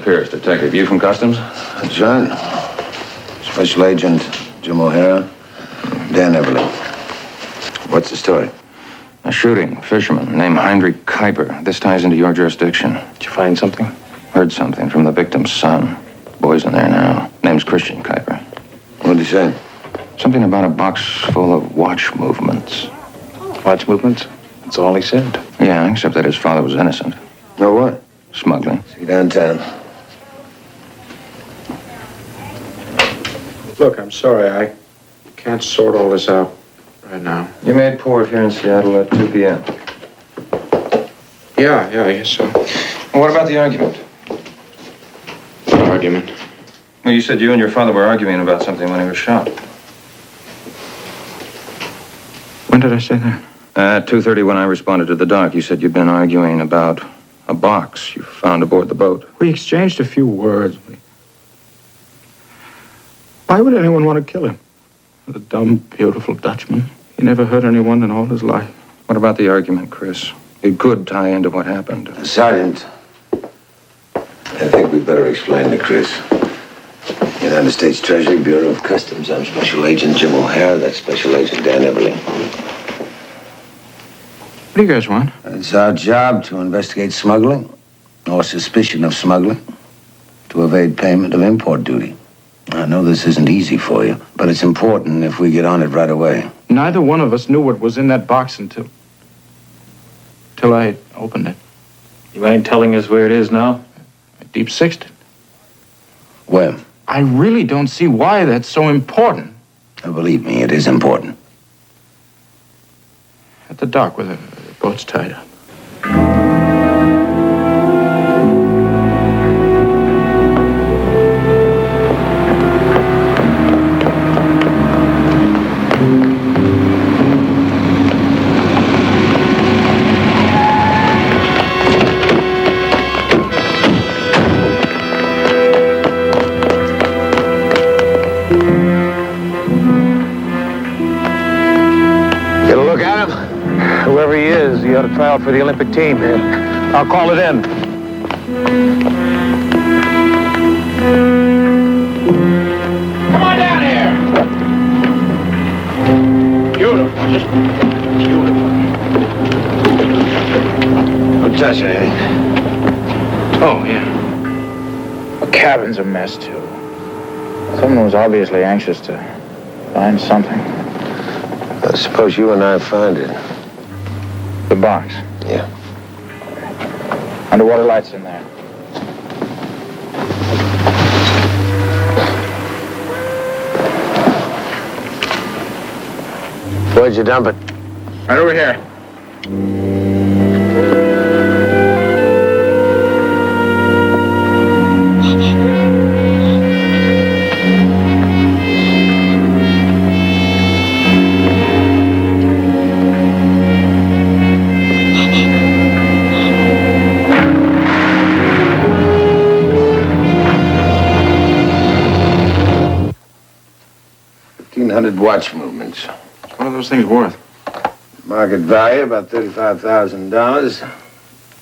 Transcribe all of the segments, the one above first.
Pierce, detective. You from Customs? That's right. Special Agent Jim O'Hara, Dan Eberly. What's the story? A shooting, fisherman, named Kuyper. This ties into your jurisdiction. Did you find something? Heard something from the victim's son. Boy's in there now. Name's Christian Kuyper. What'd he say? Something about a box full of watch movements. Watch movements? That's all he said. Yeah, except that his father was innocent. No what? Smuggling. See downtown. Look, I'm sorry. I can't sort all this out right now. You made port here in Seattle at 2 p.m. Yeah, I guess so. Well, what about the argument? Argument? Well, you said you and your father were arguing about something when he was shot. When did I say that? At 2:30 when I responded to the dock, you said you'd been arguing about a box you found aboard the boat. We exchanged a few words. Why would anyone want to kill him? The dumb, beautiful Dutchman. He never hurt anyone in all his life. What about the argument, Chris? It could tie into what happened. Sergeant, I think we'd better explain to Chris. United States Treasury, Bureau of Customs. I'm Special Agent Jim O'Hara. That's Special Agent Dan Eberly. What do you guys want? It's our job to investigate smuggling or suspicion of smuggling to evade payment of import duty. I know this isn't easy for you, but it's important if we get on it right away. Neither one of us knew what was in that box until I opened it. You ain't telling us where it is now? I deep-sixed it. Where? I really don't see why that's so important. Believe me, it is important. At the dock where the boat's tied up. Whoever he is, he ought to try out for the Olympic team. I'll call it in. Come on down here. Beautiful, just beautiful. Don't touch anything. Oh, yeah. The cabin's a mess, too. Someone was obviously anxious to find something. I suppose you and I find it. The box? Yeah. Underwater lights in there. Where'd you dump it? Right over here. Watch movements. What are those things worth? Market value about $35,000.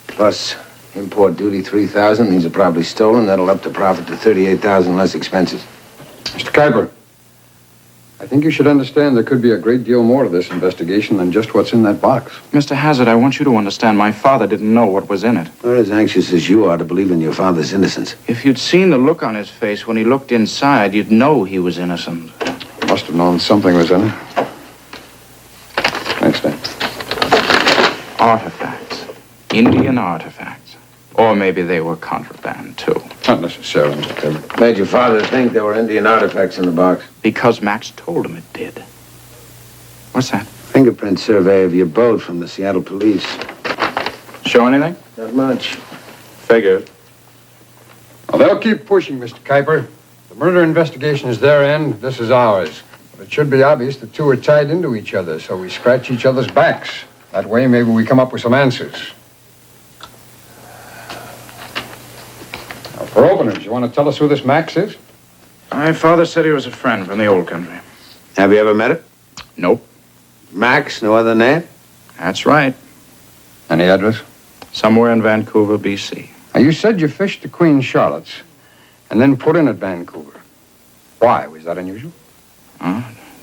Plus import duty $3,000. These are probably stolen. That'll up the profit to $38,000 less expenses. Mr. Kuyper, I think you should understand there could be a great deal more to this investigation than just what's in that box. Mr. Hazard, I want you to understand my father didn't know what was in it. We're as anxious as you are to believe in your father's innocence. If you'd seen the look on his face when he looked inside, you'd know he was innocent. Must have known something was in it. Next time. Artifacts. Indian artifacts. Or maybe they were contraband, too. Not necessarily, Mr. Kuyper. Made your father think there were Indian artifacts in the box? Because Max told him it did. What's that? Fingerprint survey of your boat from the Seattle police. Show anything? Not much. Figured. Well, they'll keep pushing, Mr. Kuyper. The murder investigation is their end. This is ours. But it should be obvious the two are tied into each other, so we scratch each other's backs. That way, maybe we come up with some answers. Now, for openers, you want to tell us who this Max is? My father said he was a friend from the old country. Have you ever met him? Nope. Max, no other name? That's right. Any address? Somewhere in Vancouver, B.C. Now, you said you fished the Queen Charlotte's and then put in at Vancouver. Why? Was that unusual?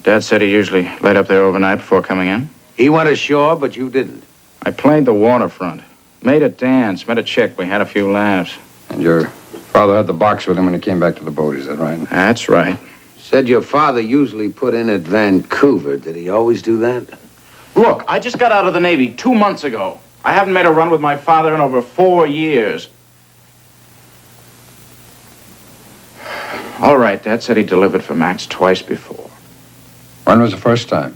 Dad said he usually laid up there overnight before coming in. He went ashore, but you didn't. I played the waterfront. Made a dance, met a chick. We had a few laughs. And your father had the box with him when he came back to the boat, is that right? That's right. Said your father usually put in at Vancouver. Did he always do that? Look, I just got out of the Navy 2 months ago. I haven't made a run with my father in over 4 years. All right, Dad said he delivered for Max twice before. When was the first time?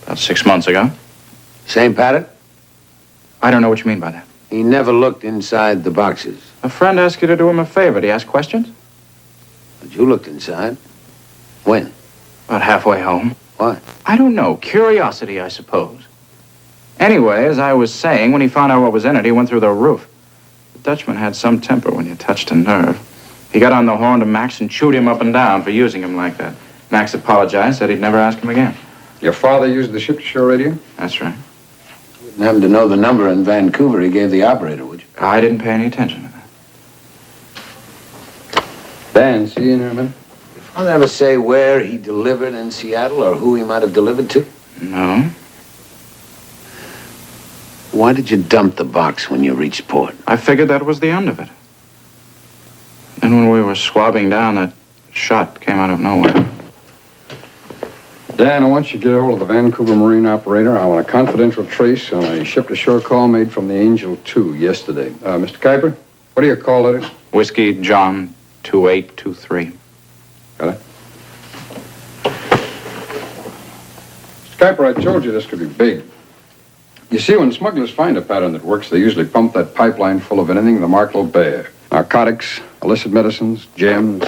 About 6 months ago. Same pattern? I don't know what you mean by that. He never looked inside the boxes. A friend asked you to do him a favor. Did he ask questions? But you looked inside. When? About halfway home. Why? I don't know. Curiosity, I suppose. Anyway, as I was saying, when he found out what was in it, he went through the roof. The Dutchman had some temper when you touched a nerve. He got on the horn to Max and chewed him up and down for using him like that. Max apologized, said he'd never ask him again. Your father used the ship-to-shore radio? That's right. Wouldn't happen to know the number in Vancouver he gave the operator, would you? I didn't pay any attention to that. Dan, see you in here a minute. Did father ever say where he delivered in Seattle or who he might have delivered to? No. Why did you dump the box when you reached port? I figured that was the end of it. And when we were swabbing down, that shot came out of nowhere. Dan, I want you to get a hold of the Vancouver Marine operator. I want a confidential trace on a ship-to-shore call made from the Angel 2 yesterday. Mr. Kuyper, what are your call letters? Whiskey John 2823. Got it? Mr. Kuyper, I told you this could be big. You see, when smugglers find a pattern that works, they usually pump that pipeline full of anything the mark will bear. Narcotics, illicit medicines, gems,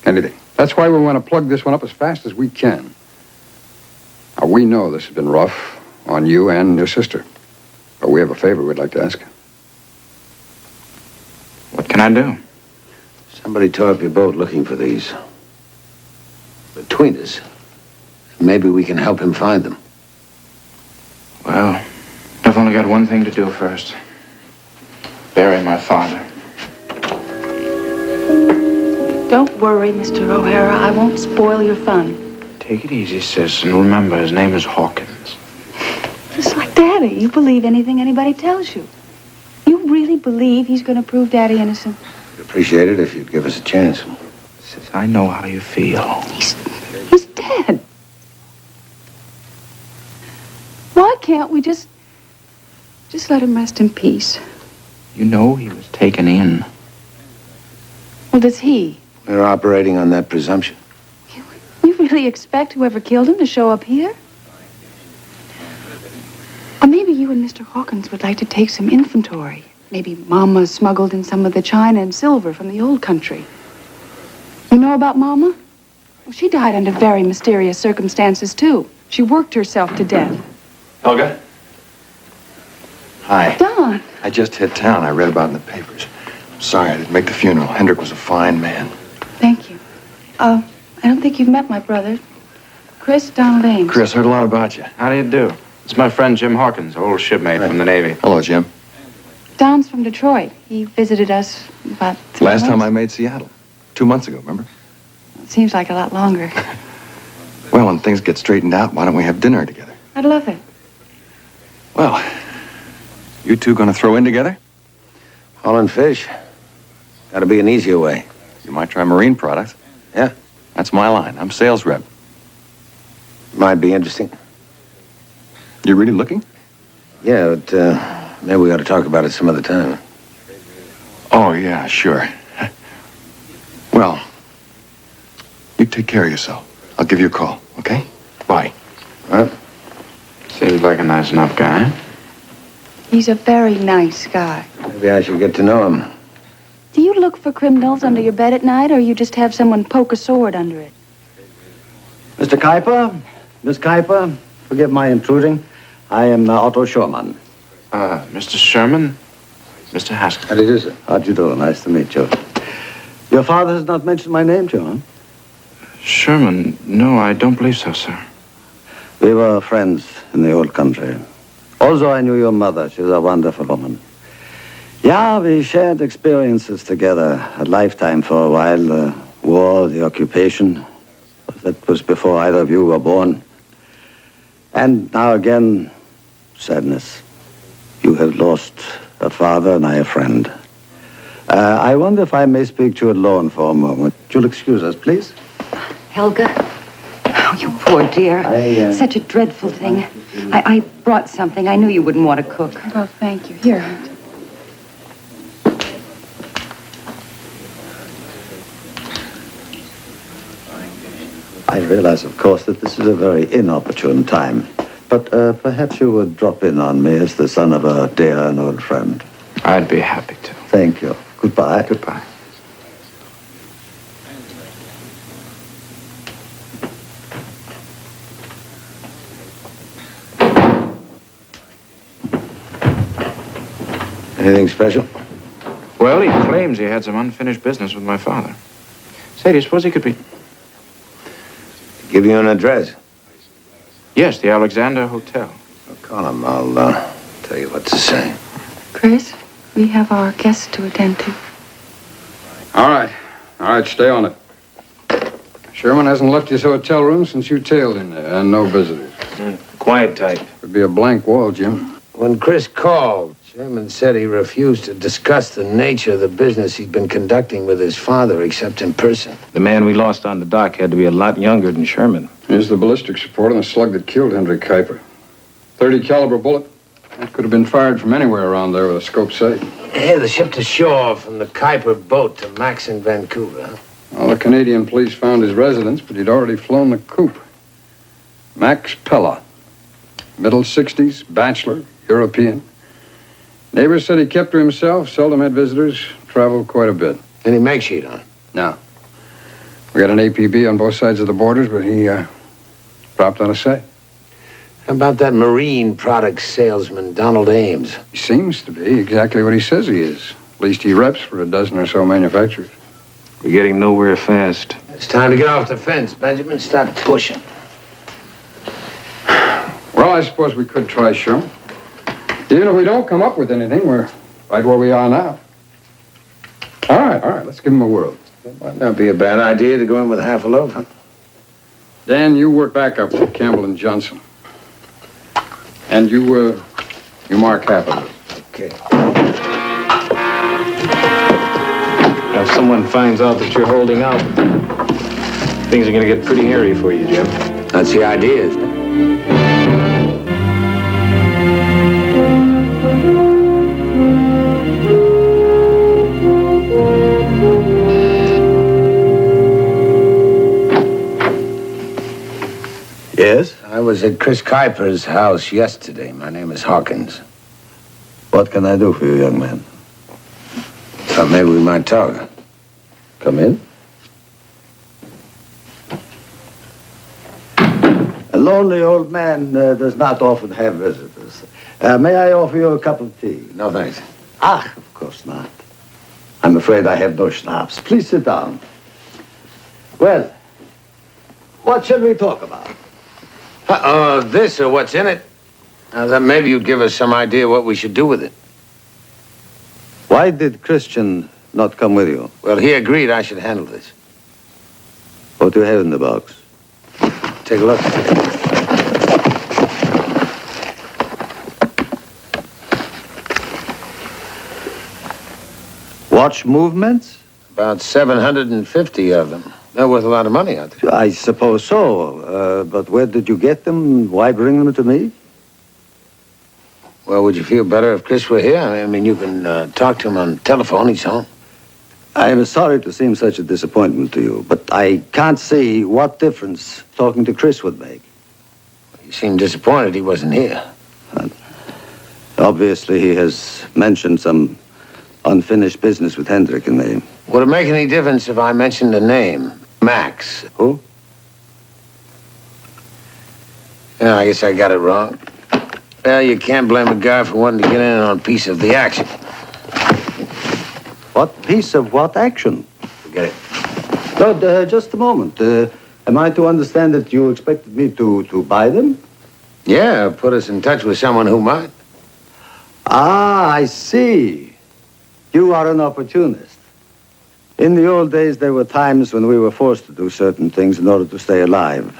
anything. That's why we want to plug this one up as fast as we can. Now, we know this has been rough on you and your sister, but we have a favor we'd like to ask you. What can I do? Somebody tore up your boat looking for these. Between us, maybe we can help him find them. Well, I've only got one thing to do first. Bury my father. Don't worry, Mr. O'Hara. I won't spoil your fun. Take it easy, sis, and remember, his name is Hawkins. Just like Daddy. You believe anything anybody tells you. You really believe he's going to prove Daddy innocent? We'd appreciate it if you'd give us a chance. Sis, I know how you feel. He's dead. Why can't we just let him rest in peace? You know he was taken in. Well, does he? We're operating on that presumption. You really expect whoever killed him to show up here? Or maybe you and Mr. Hawkins would like to take some inventory. Maybe Mama smuggled in some of the china and silver from the old country. You know about Mama? Well, she died under very mysterious circumstances, too. She worked herself to death. Helga? Hi. Don. I just hit town. I read about it in the papers. I'm sorry I didn't make the funeral. Hendrik was a fine man. Thank you. I don't think you've met my brother. Chris Donald Ames. Chris, heard a lot about you. How do you do? It's my friend Jim Hawkins, old shipmate from the Navy. Hello, Jim. Don's from Detroit. He visited us about 3 Last time I months. made Seattle. 2 months ago, remember? It seems like a lot longer. Well, when things get straightened out, why don't we have dinner together? I'd love it. Well, you two gonna throw in together? Hauling fish. Gotta be an easier way. You might try marine products. Yeah. That's my line. I'm sales rep. Might be interesting. You really looking? Yeah, but maybe we ought to talk about it some other time. Oh, yeah, sure. Well, you take care of yourself. I'll give you a call, okay? Bye. Well, Seems like a nice enough guy. He's a very nice guy. maybe I should get to know him. Do you look for criminals under your bed at night, or you just have someone poke a sword under it? Mr. Kuyper, Miss Kuyper, forgive my intruding. I am Otto Schurman. Mr. Schurman? Mr. Haskell. How do you do, sir? How do you do? Nice to meet you. Your father has not mentioned my name to you, huh? Schurman? No, I don't believe so, sir. We were friends in the old country. Also, I knew your mother. She's a wonderful woman. Yeah, we shared experiences together, a lifetime for a while. The war, the occupation. That was before either of you were born. And now again, sadness. You have lost a father and I a friend. I wonder if I may speak to you alone for a moment. You'll excuse us, please? Helga? Oh, you poor dear. Such a dreadful thing. I brought something. I knew you wouldn't want to cook. Oh, thank you. Here. I realize, of course, that this is a very inopportune time. But perhaps you would drop in on me as the son of a dear and old friend. I'd be happy to. Thank you. Goodbye. Goodbye. Anything special? Well, he claims he had some unfinished business with my father. Say, do you suppose he could be... Give you an address? Yes, the Alexander Hotel. Well, call him. I'll tell you what to say. Chris, we have our guests to attend to. All right, stay on it. Schurman hasn't left his hotel room since you tailed him there, and no visitors. Quiet type. Could be a blank wall, Jim. When Chris called, Schurman said he refused to discuss the nature of the business he'd been conducting with his father, except in person. The man we lost on the dock had to be a lot younger than Schurman. Here's the ballistics report on the slug that killed Hendrik Kuyper. .30 caliber bullet. That could have been fired from anywhere around there with a scope sight. Hey, the ship to shore from the Kuyper boat to Max in Vancouver. Well, the Canadian police found his residence, but he'd already flown the coop. Max Pella. Middle 60s, bachelor, European. Neighbors said he kept to himself, seldom had visitors, traveled quite a bit. Any make sheet on? No. We got an APB on both sides of the borders, but he dropped out of sight. How about that marine products salesman, Donald Ames? He seems to be exactly what he says he is. At least he reps for a dozen or so manufacturers. We're getting nowhere fast. It's time to get off the fence, Benjamin. Stop pushing. Well, I suppose we could try Schurman. Even if we don't come up with anything, we're right where we are now. All right, let's give him a whirl. It might not be a bad idea to go in with half a loaf. Dan, you work back up with Campbell and Johnson. And you mark half of it. Okay. If someone finds out that you're holding out, things are going to get pretty hairy for you, Jim. That's the idea, isn't it? Yes? I was at Chris Kuyper's house yesterday. My name is Hawkins. What can I do for you, young man? Thought maybe we might talk. Come in. A lonely old man does not often have visitors. May I offer you a cup of tea? No, thanks. Ah, of course not. I'm afraid I have no schnapps. Please sit down. Well, what shall we talk about? This or what's in it? Then maybe you'd give us some idea what we should do with it. Why did Christian not come with you? Well, he agreed I should handle this. What do you have in the box? Take a look. Watch movements? About 750 of them. They're worth a lot of money, aren't they? I suppose so. But where did you get them? Why bring them to me? Well, would you feel better if Chris were here? I mean, you can talk to him on telephone. He's home. I am sorry to seem such a disappointment to you, but I can't see what difference talking to Chris would make. You seemed disappointed he wasn't here. Obviously, he has mentioned some unfinished business with Hendrik in the... Would it make any difference if I mentioned the name? Max. Who? Yeah, I guess I got it wrong. Well, you can't blame a guy for wanting to get in on a piece of the action. What piece of what action? Forget it. No, just a moment. Am I to understand that you expected me to buy them? Yeah, put us in touch with someone who might. Ah, I see. You are an opportunist. In the old days, there were times when we were forced to do certain things in order to stay alive.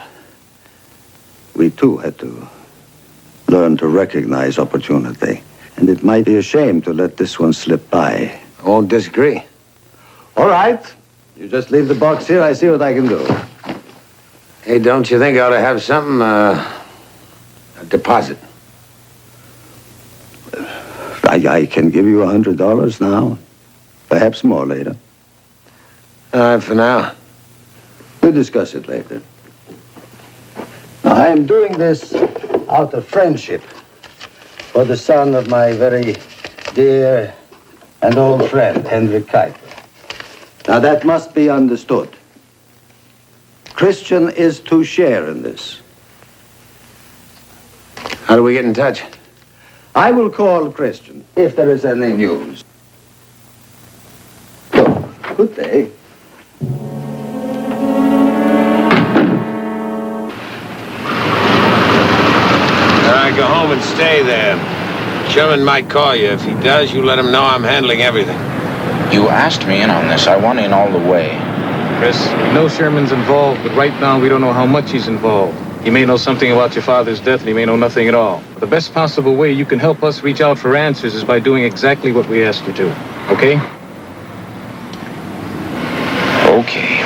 We, too, had to learn to recognize opportunity. And it might be a shame to let this one slip by. I won't disagree. All right. You just leave the box here. I see what I can do. Hey, don't you think I ought to have something, a deposit? I can give you $100 now. Perhaps more later. All right, for now. We'll discuss it later. Now, I am doing this out of friendship for the son of my very dear and old friend, Henry Kuyper. Now, that must be understood. Christian is to share in this. How do we get in touch? I will call Christian if there is any news. So, good day. All right, go home and stay there. Schurman might call you. If he does, you let him know I'm handling everything. You asked me in on this. I want in all the way. Chris, we know Sherman's involved, but right now we don't know how much he's involved. He may know something about your father's death, and he may know nothing at all. But the best possible way you can help us reach out for answers is by doing exactly what we asked you to. Okay? Okay.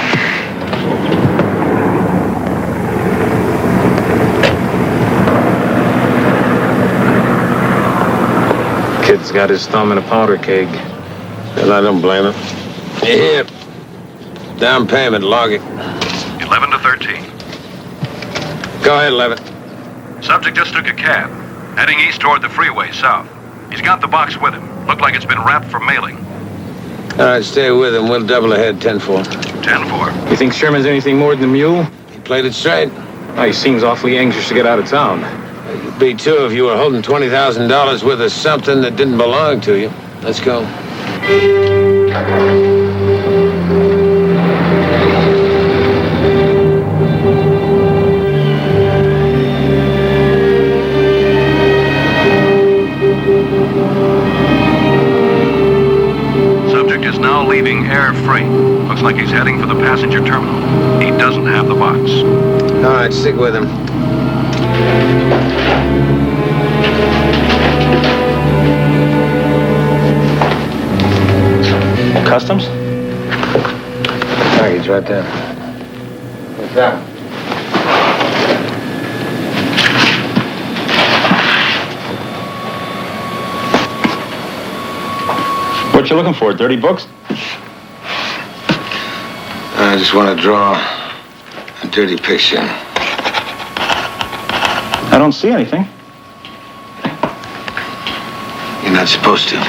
Kid's got his thumb in a powder keg. Well, I don't blame him. Here. Down payment, log it. 11 to 13. Go ahead, Levitt. Subject just took a cab, heading east toward the freeway south. He's got the box with him. Looked like it's been wrapped for mailing. All right, stay with him. We'll double ahead, 10-4. 10-4. You think Sherman's anything more than a mule? He played it straight. Oh, he seems awfully anxious to get out of town. You'd be too if you were holding $20,000 worth of something that didn't belong to you. Let's go. Subject is now leaving air freight. Looks like he's heading for the passenger terminal. He doesn't have the box. All right, stick with him. Customs? Package right there. What's that? What you looking for, dirty books? I just want to draw a dirty picture. I don't see anything. You're not supposed to.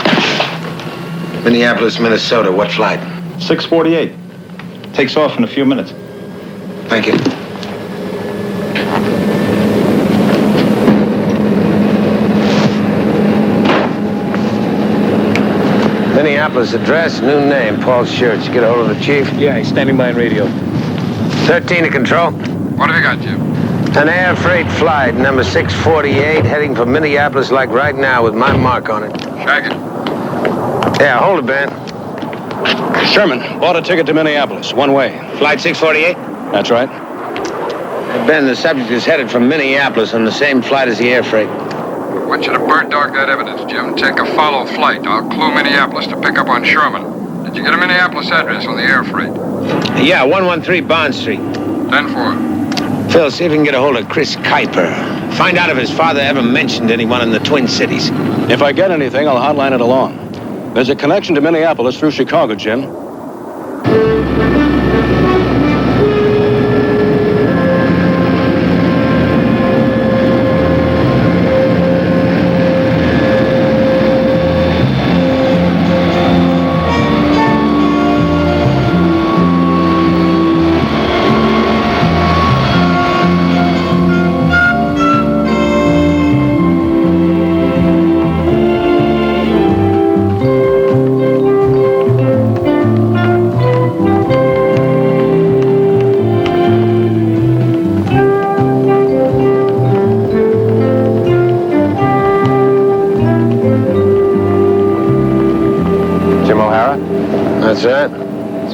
Minneapolis, Minnesota. What flight? 6:48. Takes off in a few minutes. Thank you. Minneapolis address, new name, Paul Schurz. Get a hold of the chief. Yeah, he's standing by on radio. 13 to control. What have you got, Jim? An air freight flight, number 648, heading for Minneapolis like right now with my mark on it. Shag it. Yeah, hold it, Ben. Sherman, bought a ticket to Minneapolis, one way. Flight 648? That's right. Hey, Ben, the subject is headed from Minneapolis on the same flight as the air freight. I want you to bird dog that evidence, Jim. Take a follow flight. I'll clue Minneapolis to pick up on Schurman. Did you get a Minneapolis address on the air freight? Yeah, 113 Bond Street. 10-4. Phil, see if you can get a hold of Chris Kuyper. Find out if his father ever mentioned anyone in the Twin Cities. If I get anything, I'll hotline it along. There's a connection to Minneapolis through Chicago, Jim.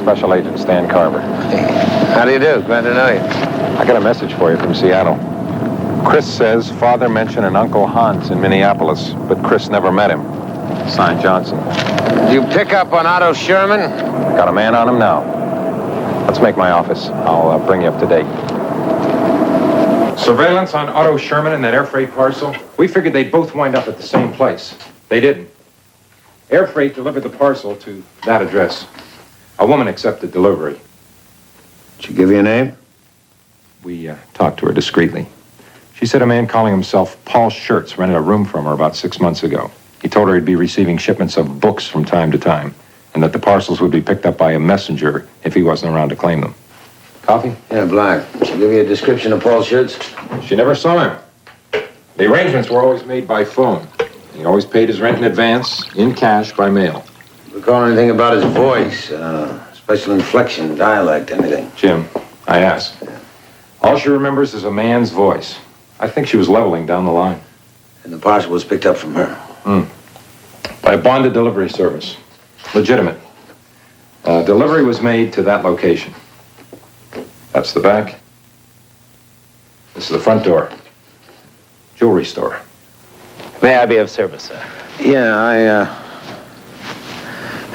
Special Agent Stan Carver. How do you do? Glad to know you. I got a message for you from Seattle. Chris says father mentioned an Uncle Hans in Minneapolis, but Chris never met him. Signed Janssen. Did you pick up on Otto Schurman? Got a man on him now. Let's make my office. I'll bring you up to date. Surveillance on Otto Schurman and that air freight parcel. We figured they'd both wind up at the same place. They didn't. Air freight delivered the parcel to that address. A woman accepted delivery. Did she give you a name? We talked to her discreetly. She said a man calling himself Paul Schurtz rented a room from her about 6 months ago. He told her he'd be receiving shipments of books from time to time, and that the parcels would be picked up by a messenger if he wasn't around to claim them. Coffee? Yeah, Black. She give you a description of Paul Schurtz? She never saw him. The arrangements were always made by phone. He always paid his rent in advance, in cash, by mail. Recall anything about his voice? Special inflection, dialect, anything? Jim, I asked. All she remembers is a man's voice. I think she was leveling down the line. And the parcel was picked up from her? By a bonded delivery service. Legitimate. Delivery was made to that location. That's the back. This is the front door. Jewelry store. May I be of service, sir? Yeah, I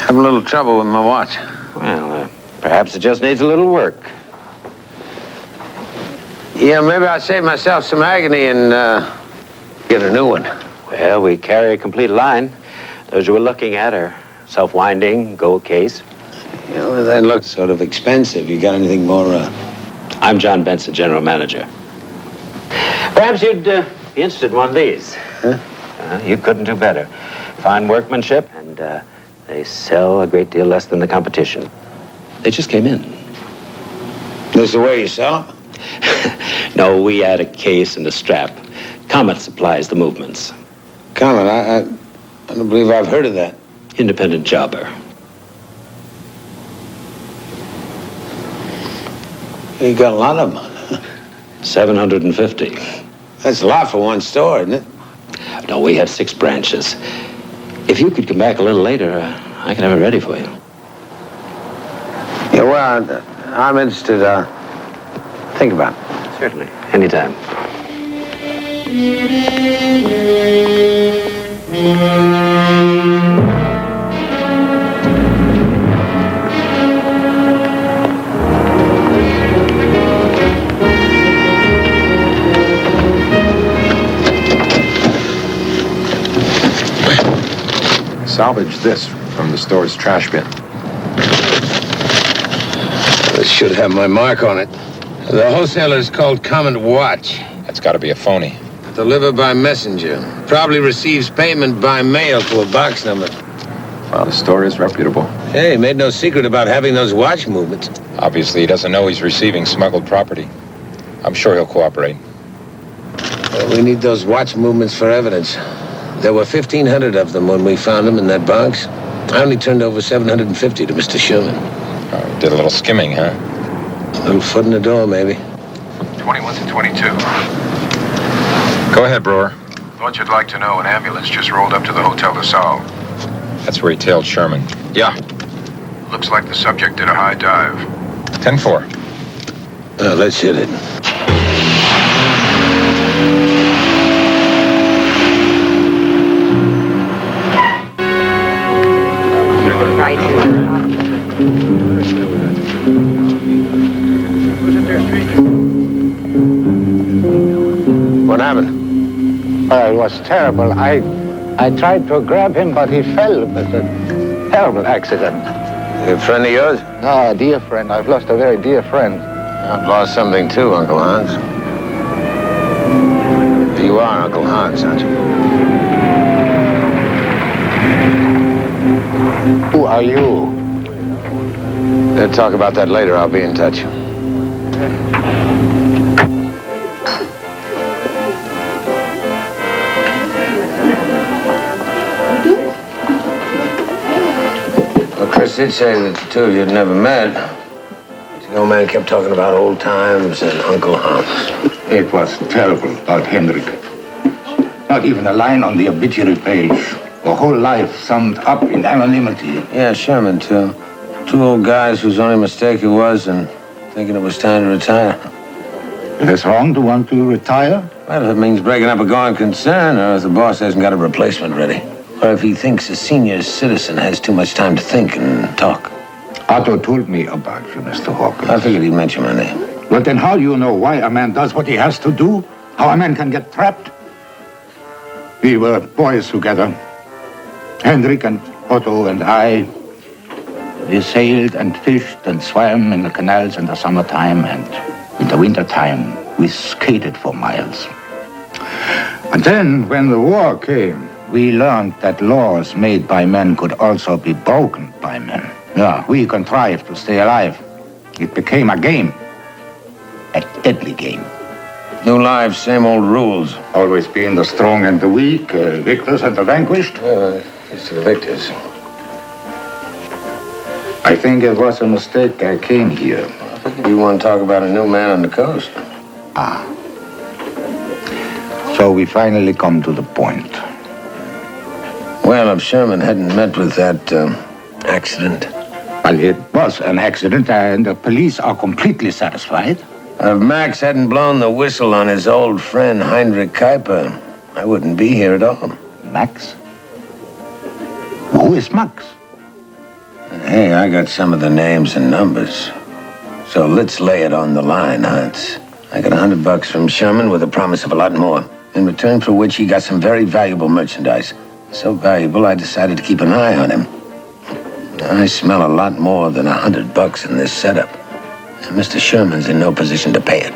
have a little trouble with my watch. Well, perhaps it just needs a little work. Yeah, maybe I'll save myself some agony and get a new one. Well, we carry a complete line. Those you were looking at are self-winding, gold case. You know, that looks sort of expensive. You got anything more, I'm John Benson, general manager. Perhaps you'd be interested in one of these. Huh? You couldn't do better. Fine workmanship, and they sell a great deal less than the competition. They just came in. This the way you sell them? No, we add a case and a strap. Comet supplies the movements. Comet, I don't believe I've heard of that. Independent jobber. You got a lot of them. 750. That's a lot for one store, isn't it? No, we have 6 branches. If you could come back a little later, I can have it ready for you. Yeah, well, I'm interested. Think about it. Certainly. Anytime. Salvage this from the store's trash bin. This should have my mark on it. The wholesaler is called Comet Watch. That's got to be a phony. Delivered by messenger. Probably receives payment by mail to a box number. Well, the store is reputable. Hey, he made no secret about having those watch movements. Obviously, he doesn't know he's receiving smuggled property. I'm sure he'll cooperate. Well, we need those watch movements for evidence. There were 1,500 of them when we found them in that box. I only turned over 750 to Mr. Schurman. Oh, did a little skimming, huh? A little foot in the door, maybe. 21 to 22. Go ahead, Brewer. Thought you'd like to know an ambulance just rolled up to the Hotel de Sol. That's where he tailed Schurman. Yeah. Looks like the subject did a high dive. 10-4. Let's hit it. Right. What happened? It was terrible. I tried to grab him, but he fell. It was a terrible accident. A friend of yours? No, a dear friend. I've lost a very dear friend. I've lost something too, Uncle Hans. You are Uncle Hans, aren't you? Who are you? We'll talk about that later. I'll be in touch. Well, Chris did say that the two of you had never met. The old man kept talking about old times and Uncle Hans. It was terrible about Henrik. Not even a line on the obituary page. A whole life summed up in anonymity. Yeah, Schurman, too. Two old guys whose only mistake it was in thinking it was time to retire. It is wrong to want to retire? Well, if it means breaking up a going concern, or if the boss hasn't got a replacement ready. Or if he thinks a senior citizen has too much time to think and talk. Otto told me about you, Mr. Hawkins. I figured he'd mention my name. Well, then how do you know why a man does what he has to do? How a man can get trapped? We were boys together. Hendrik and Otto and I. We sailed and fished and swam in the canals in the summertime, and in the wintertime we skated for miles. And then, when the war came, we learned that laws made by men could also be broken by men. Yeah, we contrived to stay alive. It became a game. A deadly game. New lives, same old rules. Always being the strong and the weak, victors and the vanquished. It's the victors. I think it was a mistake I came here. I figured you want to talk about a new man on the coast. So we finally come to the point. Well, if Schurman hadn't met with that accident. Well, it was an accident, and the police are completely satisfied. If Max hadn't blown the whistle on his old friend Heinrich Kuyper, I wouldn't be here at all. Max? Who is Max? Hey, I got some of the names and numbers. So let's lay it on the line, Hans. I got $100 from Schurman with a promise of a lot more, in return for which he got some very valuable merchandise. So valuable, I decided to keep an eye on him. I smell a lot more than $100 in this setup. And Mr. Schurman's in no position to pay it.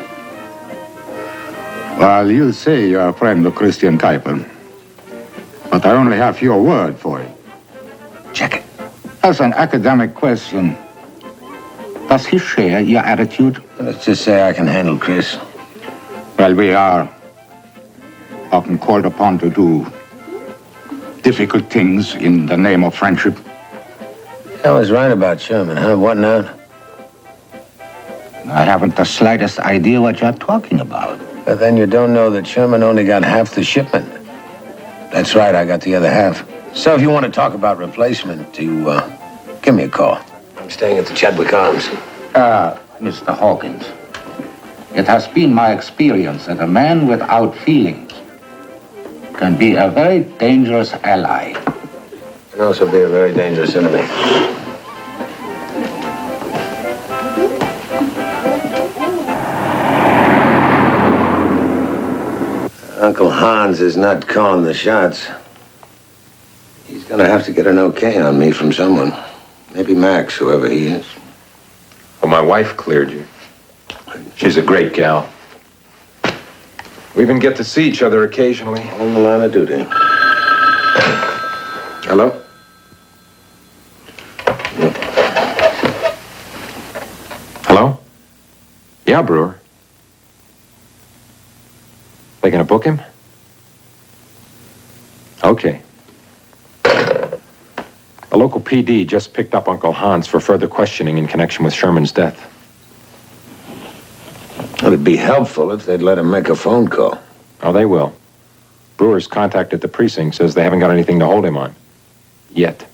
Well, you say you're a friend of Christian Kuyper. But I only have your word for it. Check it. As an academic question, does he share your attitude? Let's just say I can handle Chris. Well, we are often called upon to do difficult things in the name of friendship. I was right about Schurman, huh? What now? I haven't the slightest idea what you're talking about. But then you don't know that Schurman only got half the shipment. That's right, I got the other half. So if you want to talk about replacement, give me a call. I'm staying at the Chadwick Arms. Mr. Hawkins, it has been my experience that a man without feelings can be a very dangerous ally. Can also be a very dangerous enemy. Uncle Hans is not calling the shots. He's gonna have to get an okay on me from someone. Maybe Max, whoever he is. Well, my wife cleared you. She's a great gal. We even get to see each other occasionally. On the line of duty. Hello? Hello? Yeah, Brewer. They gonna book him? Okay. A local PD just picked up Uncle Hans for further questioning in connection with Schurman's death. It'd be helpful if they'd let him make a phone call. Oh, they will. Brewer's contacted the precinct, says they haven't got anything to hold him on. Yet.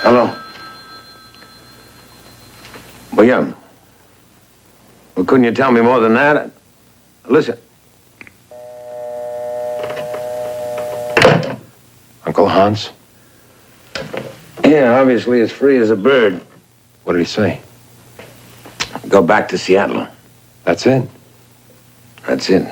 Hello? Well, yeah. Well, couldn't you tell me more than that? Listen. Uncle Hans? Yeah, obviously as free as a bird. What did he say? Go back to Seattle. That's it? That's it.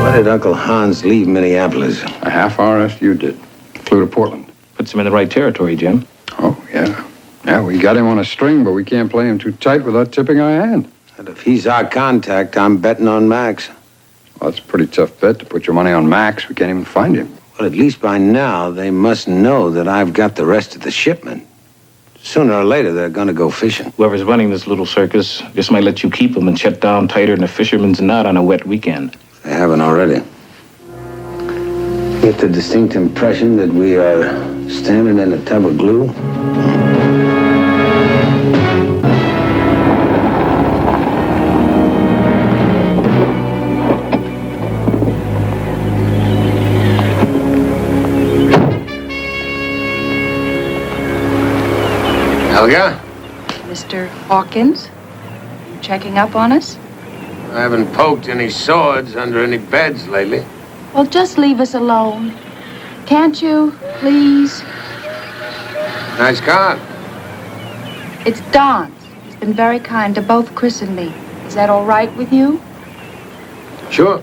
Why did Uncle Hans leave Minneapolis? A half hour after you did. Flew to Portland. Puts him in the right territory, Jim. Oh, yeah. Yeah, we got him on a string, but we can't play him too tight without tipping our hand. And if he's our contact, I'm betting on Max. Well, that's a pretty tough bet to put your money on Max. We can't even find him. Well, at least by now, they must know that I've got the rest of the shipment. Sooner or later, they're gonna go fishing. Whoever's running this little circus just might let you keep them and shut down tighter than a fisherman's knot on a wet weekend. They haven't already. Get the distinct impression that we are standing in a tub of glue. Helga? Mr. Hawkins, you checking up on us? I haven't poked any swords under any beds lately. Well, just leave us alone. Can't you, please? Nice car. It's Don's. He's been very kind to both Chris and me. Is that all right with you? Sure.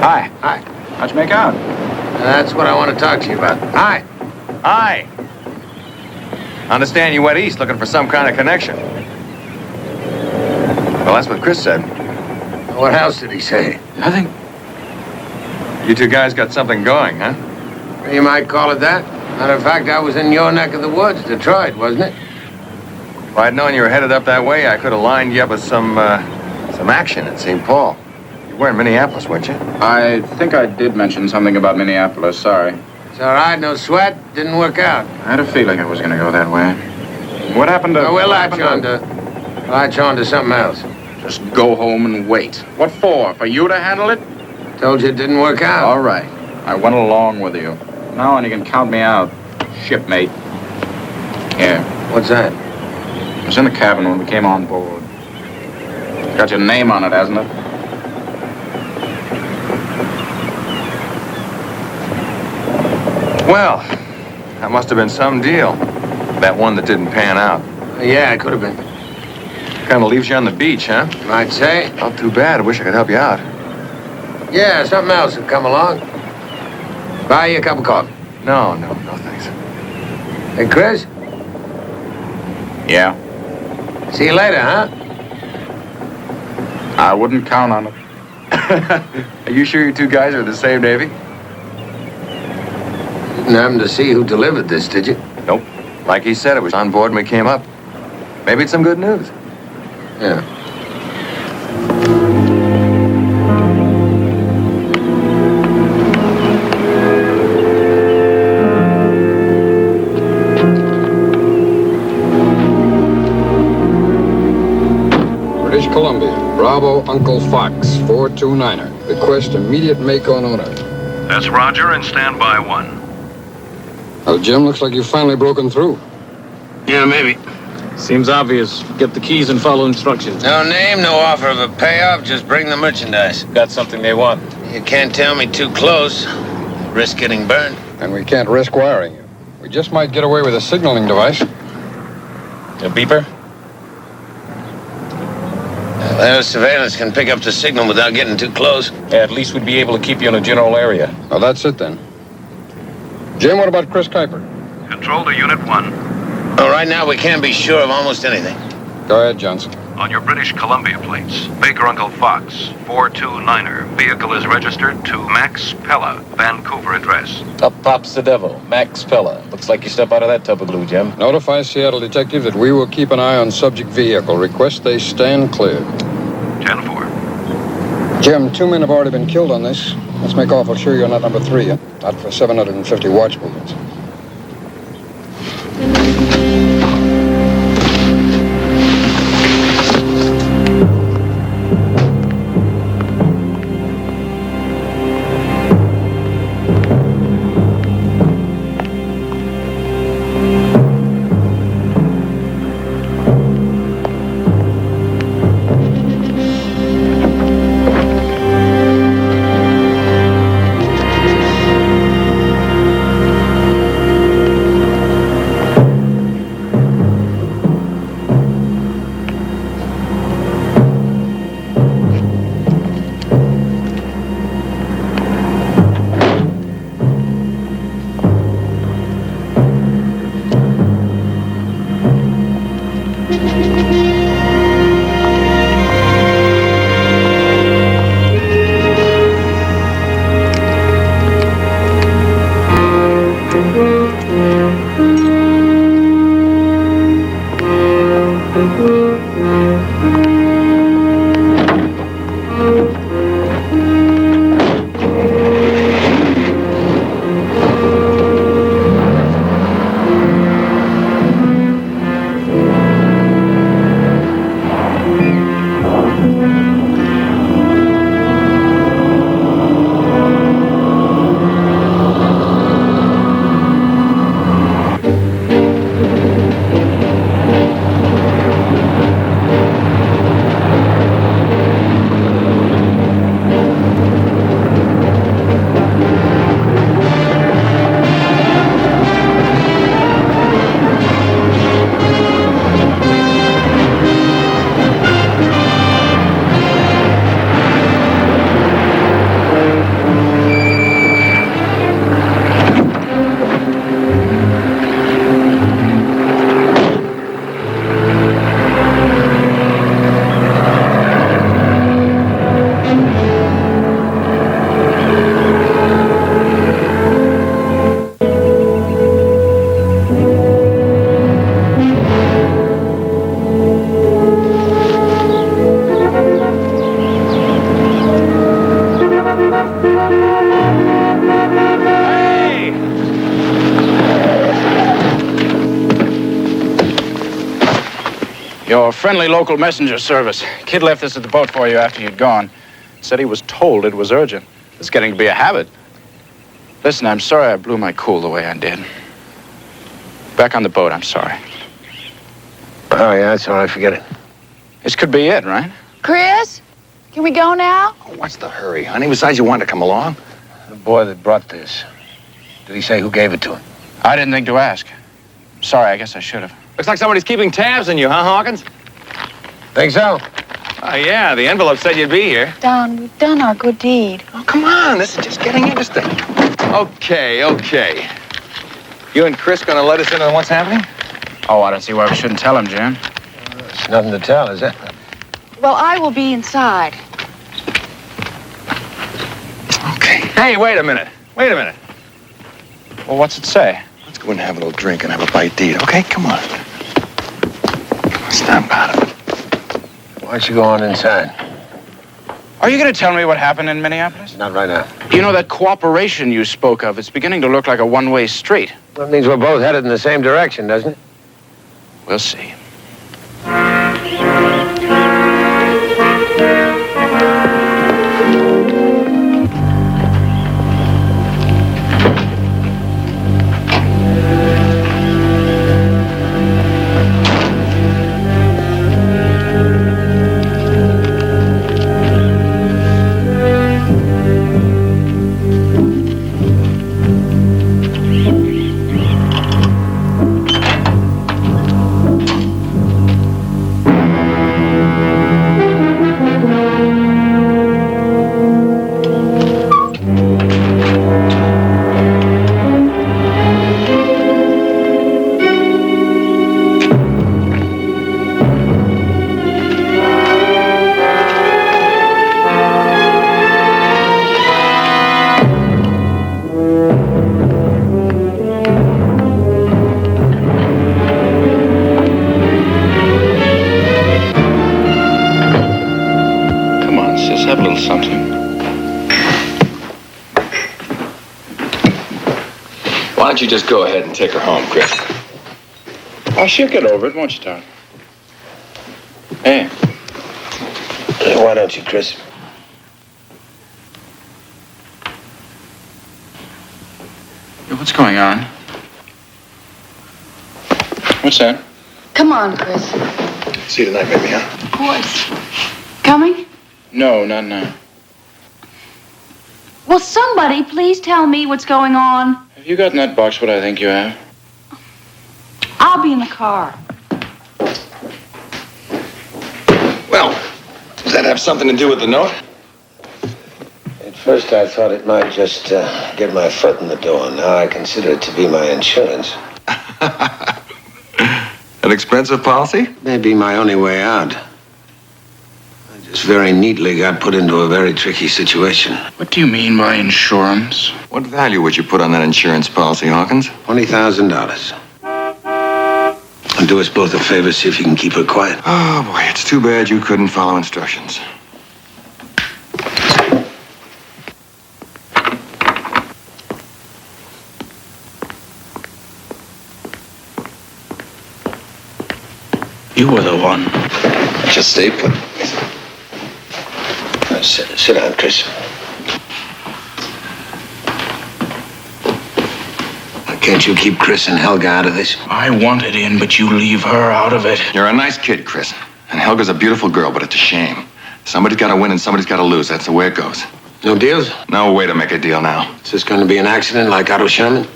Hi. Hi. How'd you make out? That's what I want to talk to you about. Hi. Hi. Understand you went east looking for some kind of connection. Well, that's what Chris said. What else did he say? Nothing. You two guys got something going, huh? You might call it that. Matter of fact, I was in your neck of the woods, Detroit, wasn't it? If I'd known you were headed up that way, I could have lined you up with some action in St. Paul. You were in Minneapolis, weren't you? I think I did mention something about Minneapolis. Sorry. It's all right, no sweat. Didn't work out. I had a feeling it was going to go that way. What happened to... We'll latch on to something else. Just go home and wait. What for? For you to handle it? Told you it didn't work out. All right. I went along with you. Now on, you can count me out, shipmate. Here. What's that? It was in the cabin when we came on board. Got your name on it, hasn't it? Well, that must have been some deal. That one that didn't pan out. Yeah, it could have been. Kind of leaves you on the beach, huh? Might say. Not too bad. I wish I could help you out. Yeah, something else will come along. Buy you a cup of coffee. No, thanks. Hey, Chris? Yeah. See you later, huh? I wouldn't count on it. Are you sure you two guys are the same Navy? Didn't happen to see who delivered this, did you? Nope. Like he said, it was on board when we came up. Maybe it's some good news. Yeah. British Columbia, Bravo Uncle Fox, 429er. Request immediate make on owner. That's Roger, and stand by 1. Well, Jim, looks like you've finally broken through. Yeah, maybe. Seems obvious. Get the keys and follow instructions. No name, no offer of a payoff, just bring the merchandise. Got something they want. You can't tell me too close. Risk getting burned. And we can't risk wiring you. We just might get away with a signaling device. A beeper? Their surveillance can pick up the signal without getting too close. Yeah, at least we'd be able to keep you in a general area. Well, that's it then. Jim, what about Chris Kuyper? Control to Unit 1. Well, right now we can't be sure of almost anything. Go ahead, Johnson. On your British Columbia plates, Baker Uncle Fox, 429er. Vehicle is registered to Max Pella, Vancouver address. Up pops the devil. Max Pella. Looks like you step out of that tub of glue, Jim. Notify Seattle Detective that we will keep an eye on subject vehicle. Request they stand clear. 10-4. Jim, 2 men have already been killed on this. Let's make awful sure you're not number 3. Not for 750 watch movements. Your friendly local messenger service. Kid left this at the boat for you after you'd gone. Said he was told it was urgent. It's getting to be a habit. Listen, I'm sorry I blew my cool the way I did. Back on the boat, I'm sorry. Oh, yeah, that's all right. Forget it. This could be it, right? Chris, can we go now? Oh, what's the hurry, honey? Besides, you wanted to come along. The boy that brought this. Did he say who gave it to him? I didn't think to ask. Sorry, I guess I should have. Looks like somebody's keeping tabs on you, huh, Hawkins? Think so? Oh, yeah, the envelope said you'd be here. Don, we've done our good deed. Oh, come on, this is just getting interesting. Okay. You and Chris gonna let us in on what's happening? Oh, I don't see why we shouldn't tell him, Jan. There's nothing to tell, is there? Well, I will be inside. Okay. Hey, wait a minute. Well, what's it say? Let's go and have a little drink and have a bite to eat, okay? Come on. Snap out of it. Why don't you go on inside? Are you going to tell me what happened in Minneapolis? Not right now. You know that cooperation you spoke of? It's beginning to look like a one-way street. That means we're both headed in the same direction, doesn't it? We'll see. Why don't you just go ahead and take her home, Chris? Oh, she'll get over it, won't you, Tom? Hey. Why don't you, Chris? Hey, what's going on? What's that? Come on, Chris. See you tonight, baby, huh? Of course. Coming? No, not now. Will somebody please tell me what's going on? Have you got in that box what I think you have? I'll be in the car. Well, does that have something to do with the note? At first I thought it might just get my foot in the door. Now I consider it to be my insurance. An expensive policy? Maybe my only way out. I just very neatly got put into a very tricky situation. What do you mean by insurance? What value would you put on that insurance policy, Hawkins? $20,000. And do us both a favor, see if you can keep her quiet. Oh, boy, it's too bad you couldn't follow instructions. You were the one. Just stay put. Sit down, Chris. Can't you keep Chris and Helga out of this? I want it in, but you leave her out of it. You're a nice kid, Chris. And Helga's a beautiful girl, but it's a shame. Somebody's got to win and somebody's got to lose. That's the way it goes. No deals? No way to make a deal now. Is this going to be an accident like Otto Schurman?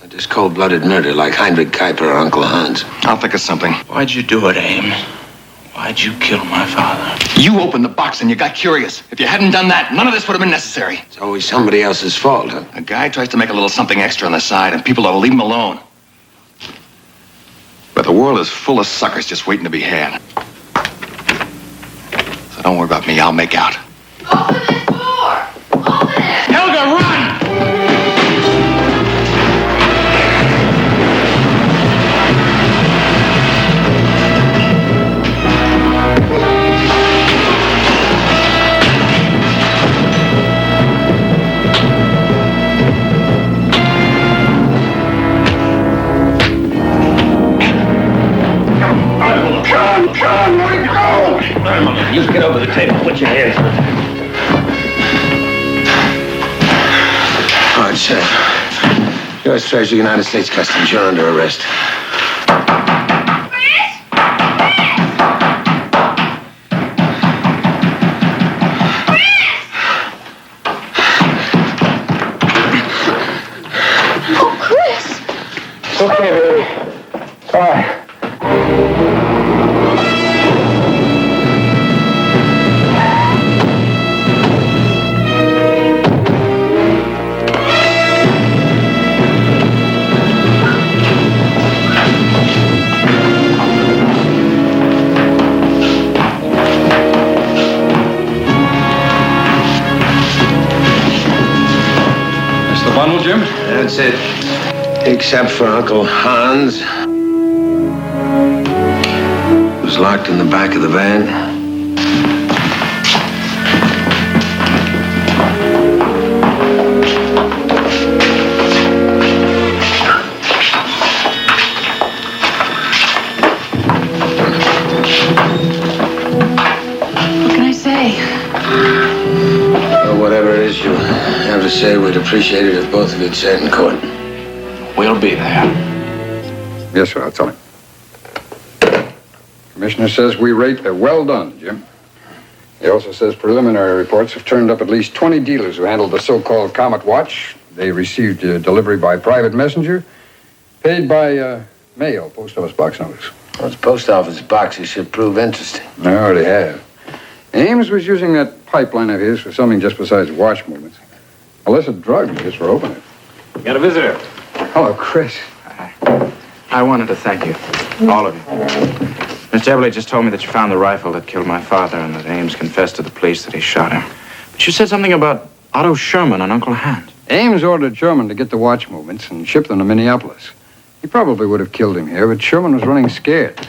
Or just cold-blooded murder like Heinrich Kuyper or Uncle Hans? I'll think of something. Why'd you do it, Ames? Why'd you kill my father? You opened the box and you got curious. If you hadn't done that, none of this would have been necessary. It's always somebody else's fault, huh? A guy tries to make a little something extra on the side, and people ought to leave him alone. But the world is full of suckers just waiting to be had. So don't worry about me. I'll make out. Open this door! Open it! Helga, run! Come! the table. Put your hands on it. All right, Sheriff. U.S. Treasury, United States Customs. You're under arrest. It's okay, baby. It's all right. That's the bundle, Jim? That's it. Except for Uncle Hans. It was locked in the back of the van. What can I say? Well, whatever it is you have to say, we'd appreciate it if both of you'd say it in court. We'll be there. Yes, sir, I'll tell him. Commissioner says we rate the well done, Jim. He also says preliminary reports have turned up at least 20 dealers who handled the so-called Comet Watch. They received a delivery by private messenger, paid by mail, post office box numbers. Those post office boxes should prove interesting. I already have. Ames was using that pipeline of his for something just besides watch movements. Illicit drug just for opening it. Got a visitor. Hello, Chris. I wanted to thank you, all of you. Mr. Eberly just told me that you found the rifle that killed my father and that Ames confessed to the police that he shot him. But you said something about Otto Schurman and Uncle Hans. Ames ordered Schurman to get the watch movements and ship them to Minneapolis. He probably would have killed him here, but Schurman was running scared.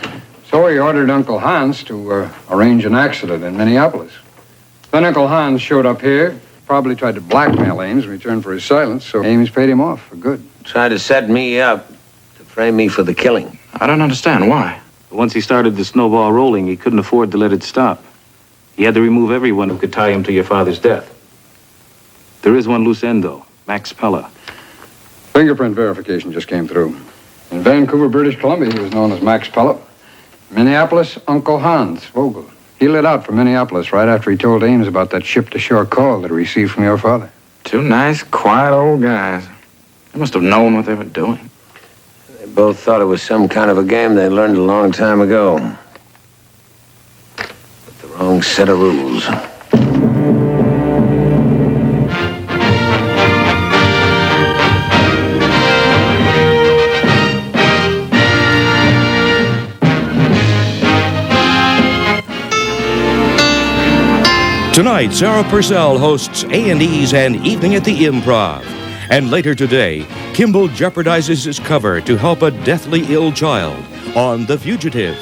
So he ordered Uncle Hans to arrange an accident in Minneapolis. Then Uncle Hans showed up here, probably tried to blackmail Ames in return for his silence, so Ames paid him off for good. Tried to set me up to frame me for the killing. I don't understand. Why? Once he started the snowball rolling, he couldn't afford to let it stop. He had to remove everyone who could tie him to your father's death. There is one loose end, though. Max Pella. Fingerprint verification just came through. In Vancouver, British Columbia, he was known as Max Pella. Minneapolis, Uncle Hans Vogel. He lit out for Minneapolis right after he told Ames about that ship-to-shore call that he received from your father. Two nice, quiet old guys. They must have known what they were doing. They both thought it was some kind of a game they learned a long time ago. But the wrong set of rules. Tonight, Sarah Purcell hosts A&E's and Evening at the Improv. And later today, Kimball jeopardizes his cover to help a deathly ill child on The Fugitive.